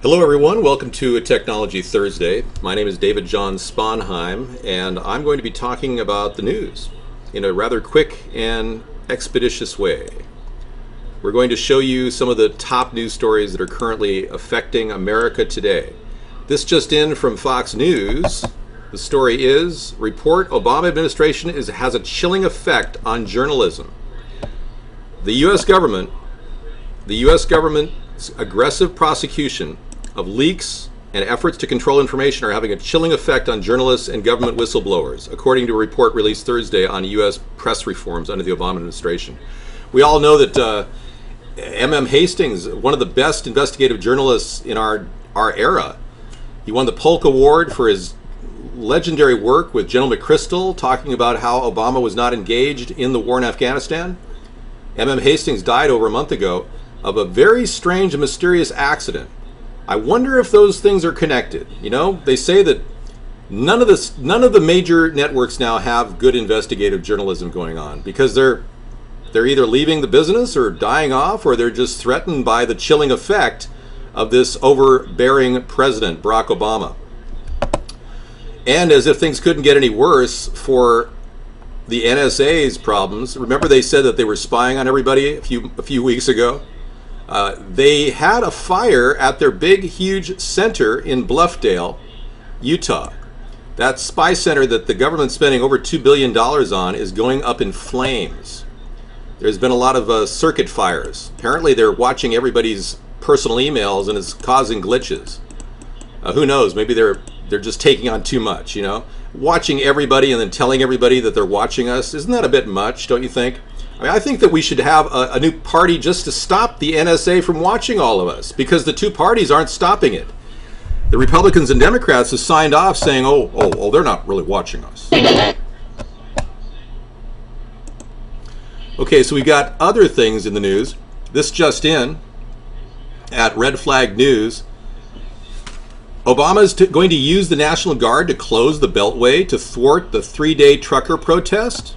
Hello, everyone. Welcome to Technology Thursday. My name is David John Sponheim, and I'm going to be talking about the news in a rather quick and expeditious way. We're going to show you some of the top news stories that are currently affecting America today. This just in from Fox News. The story is, report Obama administration has a chilling effect on journalism. The U.S. government's aggressive prosecution of leaks and efforts to control information are having a chilling effect on journalists and government whistleblowers, according to a report released Thursday on U.S. press reforms under the Obama administration. We all know that M.M. Hastings, one of the best investigative journalists in our era, he won the Polk Award for his legendary work with General McChrystal, talking about how Obama was not engaged in the war in Afghanistan. M.M. Hastings died over a month ago of a very strange and mysterious accident. I wonder if those things are connected. You know, they say that none of the major networks now have good investigative journalism going on because they're either leaving the business or dying off, or they're just threatened by the chilling effect of this overbearing president, Barack Obama. And as if things couldn't get any worse for the NSA's problems, remember they said that they were spying on everybody a few weeks ago? They had a fire at their big, huge center in Bluffdale, Utah. That spy center that the government's spending over $2 billion on is going up in flames. There's been a lot of circuit fires. Apparently they're watching everybody's personal emails and it's causing glitches. Who knows? Maybe they're just taking on too much, you know? Watching everybody and then telling everybody that they're watching us. Isn't that a bit much, don't you think? I mean, I think that we should have a new party just to stop the NSA from watching all of us, because the two parties aren't stopping it. The Republicans and Democrats have signed off saying, oh, they're not really watching us. Okay, so we've got other things in the news. This just in at Red Flag News. Obama's going to use the National Guard to close the Beltway to thwart the 3-day trucker protest.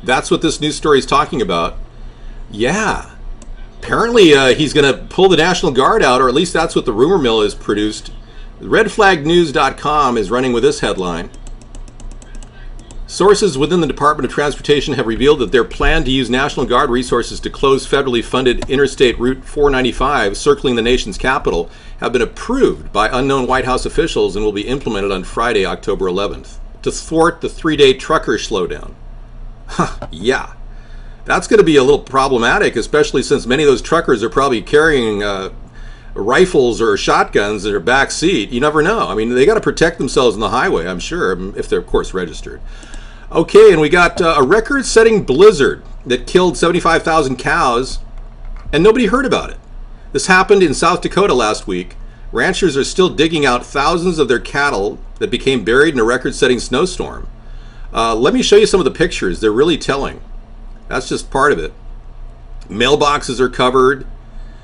That's what this news story is talking about. Yeah. Apparently he's going to pull the National Guard out, or at least that's what the rumor mill has produced. RedFlagNews.com is running with this headline. Sources within the Department of Transportation have revealed that their plan to use National Guard resources to close federally funded Interstate Route 495 circling the nation's capital have been approved by unknown White House officials and will be implemented on Friday, October 11th, to thwart the 3-day trucker slowdown. Yeah, that's going to be a little problematic, especially since many of those truckers are probably carrying rifles or shotguns in their back seat. You never know. I mean, they got to protect themselves on the highway, I'm sure, if they're, of course, registered. Okay, and we got a record-setting blizzard that killed 75,000 cows, and nobody heard about it. This happened in South Dakota last week. Ranchers are still digging out thousands of their cattle that became buried in a record-setting snowstorm. Let me show you some of the pictures. They're really telling. That's just part of it. Mailboxes are covered.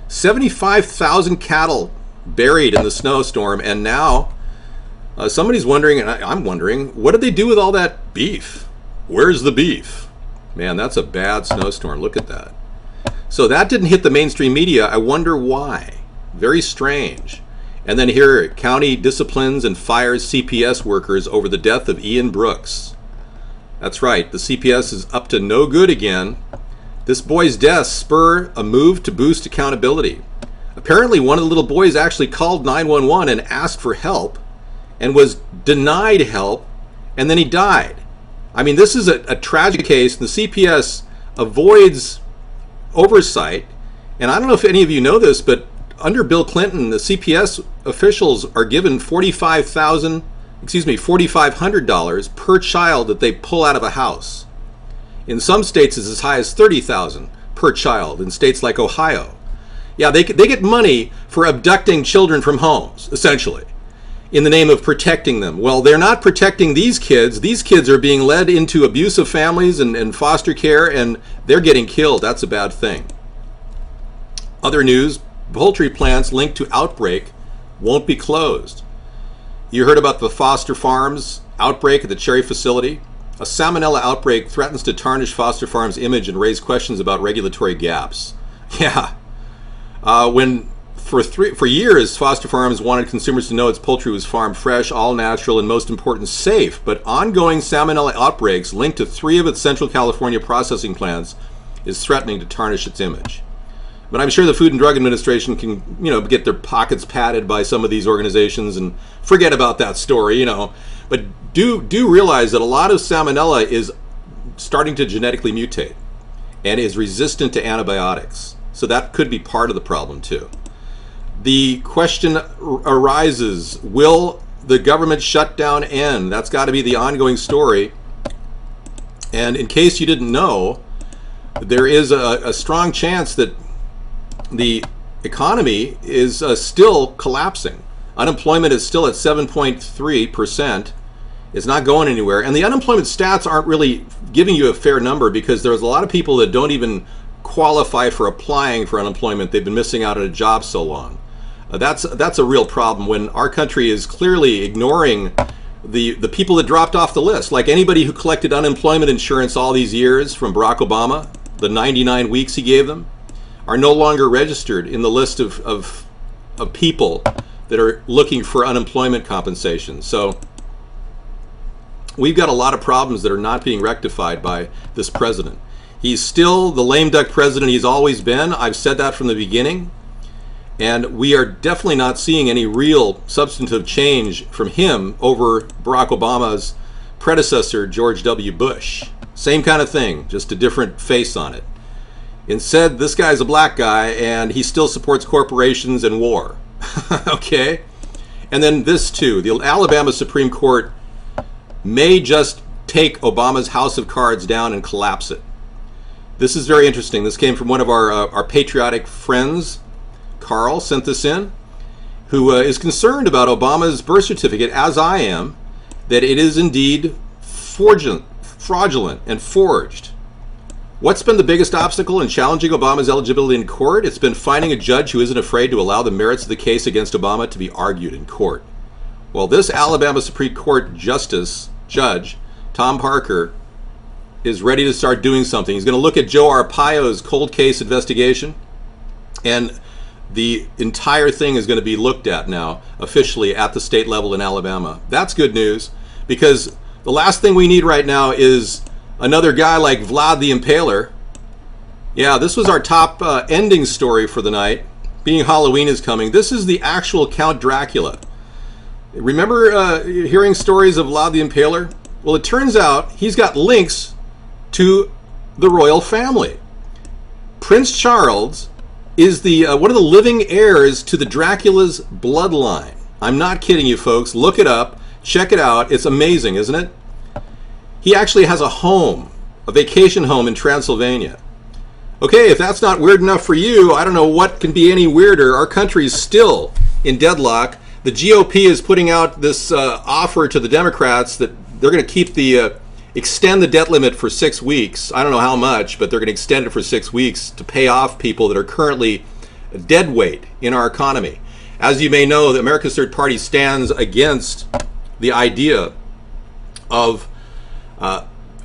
75,000 cattle buried in the snowstorm. And now somebody's wondering, and I'm wondering, what did they do with all that beef? Where's the beef? Man, that's a bad snowstorm. Look at that. So that didn't hit the mainstream media. I wonder why. Very strange. And then here, county disciplines and fires CPS workers over the death of Ian Brooks. That's right, the CPS is up to no good again. This boy's death spurred a move to boost accountability. Apparently, one of the little boys actually called 911 and asked for help and was denied help, and then he died. I mean, this is a tragic case. The CPS avoids oversight, and I don't know if any of you know this, but under Bill Clinton, the CPS officials are given $4,500 per child that they pull out of a house. In some states, it's as high as $30,000 per child in states like Ohio. Yeah, they get money for abducting children from homes, essentially, in the name of protecting them. Well, they're not protecting these kids. These kids are being led into abusive families and foster care, and they're getting killed. That's a bad thing. Other news, poultry plants linked to outbreak won't be closed. You heard about the Foster Farms outbreak at the Cherry facility? A salmonella outbreak threatens to tarnish Foster Farms' image and raise questions about regulatory gaps. Yeah. When For years, Foster Farms wanted consumers to know its poultry was farm fresh, all natural, and most important, safe. But ongoing salmonella outbreaks linked to 3 of its Central California processing plants is threatening to tarnish its image. But I'm sure the Food and Drug Administration can, get their pockets padded by some of these organizations and forget about that story, But do realize that a lot of salmonella is starting to genetically mutate and is resistant to antibiotics. So that could be part of the problem too. The question arises, will the government shutdown end? That's got to be the ongoing story. And in case you didn't know, there is a strong chance that the economy is still collapsing. Unemployment is still at 7.3%. It's not going anywhere. And the unemployment stats aren't really giving you a fair number because there's a lot of people that don't even qualify for applying for unemployment. They've been missing out on a job so long. That's a real problem when our country is clearly ignoring the people that dropped off the list. Like anybody who collected unemployment insurance all these years from Barack Obama, the 99 weeks he gave them, are no longer registered in the list of people that are looking for unemployment compensation. So we've got a lot of problems that are not being rectified by this president. He's still the lame duck president he's always been. I've said that from the beginning. And we are definitely not seeing any real substantive change from him over Barack Obama's predecessor, George W. Bush. Same kind of thing, just a different face on it. Instead, this guy's a black guy and he still supports corporations and war. Okay? And then this too, the Alabama Supreme Court may just take Obama's house of cards down and collapse it. This is very interesting. This came from one of our patriotic friends. Carl sent this in, who is concerned about Obama's birth certificate, as I am, that it is indeed fraudulent and forged. What's been the biggest obstacle in challenging Obama's eligibility in court? It's been finding a judge who isn't afraid to allow the merits of the case against Obama to be argued in court. Well, this Alabama Supreme Court Judge Tom Parker is ready to start doing something. He's going to look at Joe Arpaio's cold case investigation, and the entire thing is going to be looked at now officially at the state level in Alabama. That's good news, because the last thing we need right now is another guy like Vlad the Impaler. Yeah, this was our top ending story for the night. Being Halloween is coming. This is the actual Count Dracula. Remember hearing stories of Vlad the Impaler? Well, it turns out he's got links to the royal family. Prince Charles is the one of the living heirs to the Dracula's bloodline. I'm not kidding you, folks. Look it up. Check it out. It's amazing, isn't it? He actually has a home, a vacation home in Transylvania. Okay, if that's not weird enough for you, I don't know what can be any weirder. Our country is still in deadlock. The GOP is putting out this offer to the Democrats that they're going to keep extend the debt limit for 6 weeks. I don't know how much, but they're going to extend it for 6 weeks to pay off people that are currently dead weight in our economy. As you may know, the America's Third Party stands against the idea of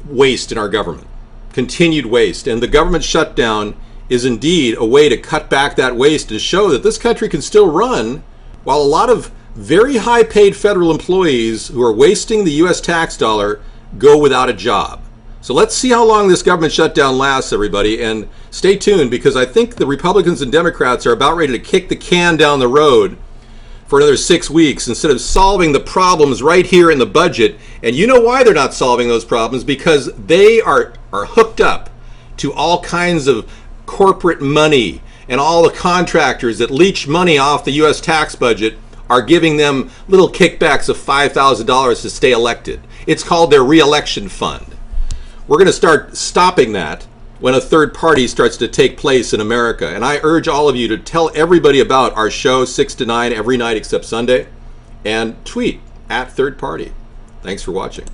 waste in our government, continued waste. And the government shutdown is indeed a way to cut back that waste and show that this country can still run while a lot of very high paid federal employees who are wasting the US tax dollar go without a job. So let's see how long this government shutdown lasts, everybody, and stay tuned, because I think the Republicans and Democrats are about ready to kick the can down the road for another 6 weeks instead of solving the problems right here in the budget. And you know why they're not solving those problems? Because they are hooked up to all kinds of corporate money, and all the contractors that leech money off the US tax budget are giving them little kickbacks of $5,000 to stay elected. It's called their re-election fund. We're going to start stopping that when a third party starts to take place in America. And I urge all of you to tell everybody about our show 6 to 9 every night except Sunday, and tweet @third party. Thanks for watching.